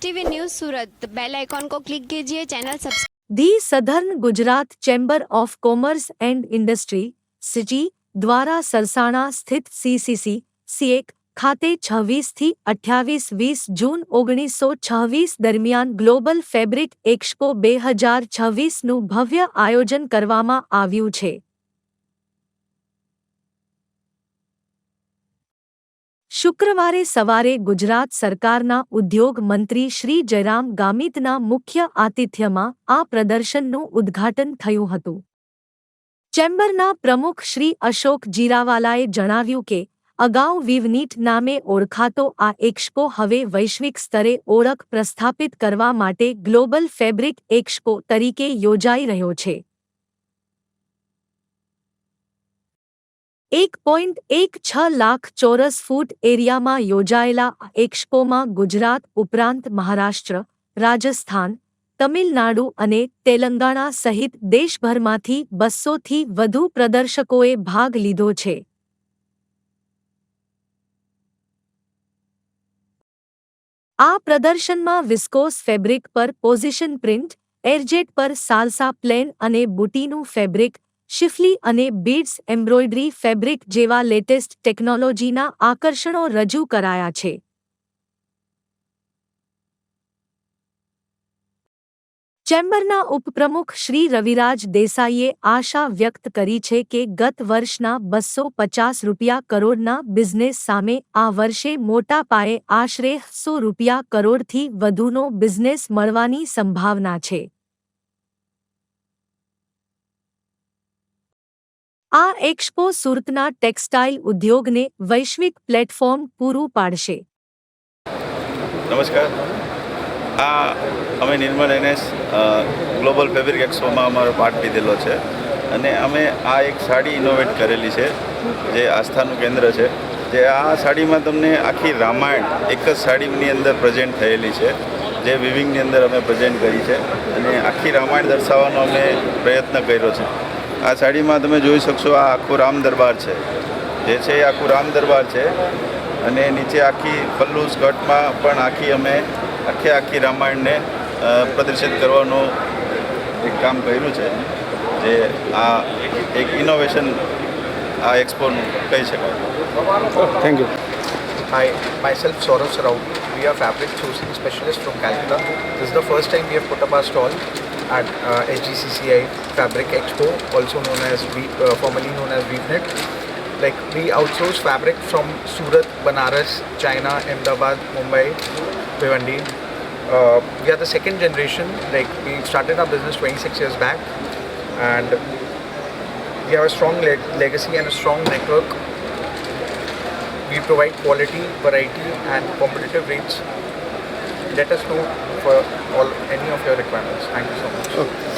STV news Surat bell icon को click कीजिए channel subscribe the Southern Gujarat chamber of commerce and industry સિજી દ્વારા સરસાણા સ્થિત CCC C1 ખાતે 26 થી 28-20 જૂન 1926 દરમિયાન ગ્લોબલ ફેબ્રિક એક્સપો 2026નું ભવ્ય આયોજન કરવામાં આવ્યું છે. શુક્રવારે સવારે ગુજરાત સરકારના ઉદ્યોગ મંત્રી શ્રી જયરામ ગામિતના મુખ્ય આતિથ્યમાં આ પ્રદર્શનનું ઉદ્ઘાટન થયું હતું. ચેમ્બરના પ્રમુખ શ્રી અશોક જીરાવાલાએ જણાવ્યું કે અગાઉ વિવનીટ નામે ઓળખાતો આ એક્સપો હવે વૈશ્વિક સ્તરે ઓળખ પ્રસ્થાપિત કરવા માટે ગ્લોબલ ફેબ્રિક એક્સપો તરીકે યોજાઈ રહ્યો છે. 1.16 લાખ ચોરસ ફૂટ એરિયામાં યોજાયેલા આ એક્સપોમાં ગુજરાત ઉપરાંત મહારાષ્ટ્ર, રાજસ્થાન, તમિલનાડુ અને તેલંગાણા સહિત દેશભરમાંથી 200થી વધુ પ્રદર્શકોએ ભાગ લીધો છે. આ પ્રદર્શનમાં વિસ્કોસ ફેબ્રિક પર પોઝિશન પ્રિન્ટ, એરજેટ પર સાલસા પ્લેન અને બુટીનું ફેબ્રિક, શિફલી અને બીડ્સ એમ્બ્રોઇડરી ફેબ્રિક જેવા લેટેસ્ટ ટેકનોલોજીના આકર્ષણો રજૂ કરાયા છે. ચેમ્બરના ઉપપ્રમુખ શ્રી રવિરાજ દેસાઈએ આશા વ્યક્ત કરી છે કે ગત વર્ષના ₹250 કરોડના બિઝનેસ સામે આ વર્ષે મોટા પાયે આશરે ₹100 કરોડથી વધુનો બિઝનેસ મળવાની સંભાવના છે. આ એક્સપો સુરતના ટેક્સટાઇલ ઉદ્યોગને વૈશ્વિક પ્લેટફોર્મ પૂરું પાડશે. નમસ્કાર. અમે નિર્મલ NS ગ્લોબલ ફેબ્રિક એક્સપોમાં અમારો પાર્ટ લીધેલો છે અને અમે આ એક સાડી ઇનોવેટ કરેલી છે જે આસ્થાનું કેન્દ્ર છે. જે આ સાડીમાં તમને આખી રામાયણ એક જ સાડીની અંદર પ્રેઝન્ટ થયેલી છે, જે વિવિંગની અંદર અમે પ્રેઝન્ટ કરી છે અને આખી રામાયણ દર્શાવવાનો અમે પ્રયત્ન કર્યો છે. આ સાડીમાં તમે જોઈ શકશો, આ આખું રામ દરબાર છે, જે છે એ આખું રામ દરબાર છે અને નીચે આખી પલ્લુ સ્કર્ટમાં પણ આખી રામાયણને પ્રદર્શિત કરવાનું એક કામ કર્યું છે, જે આ એક ઇનોવેશન આ એક્સપોનું કહી શકાય. Thank you. Hi, myself Saurav Sarau. We are fabric sourcing specialists from Calcutta. This is the first time we have put up our stall at SGCCI Fabric Expo, also known as formerly known as Weavnet. Like, we outsource fabric from Surat, Banaras, China, Ahmedabad, Mumbai, Bhiwandi. We are the second generation. Like, we started our business 26 years back, and we have a strong legacy and a strong network. We provide quality, variety and competitive rates. Let us know for any of your requirements. Thank you so much. Okay.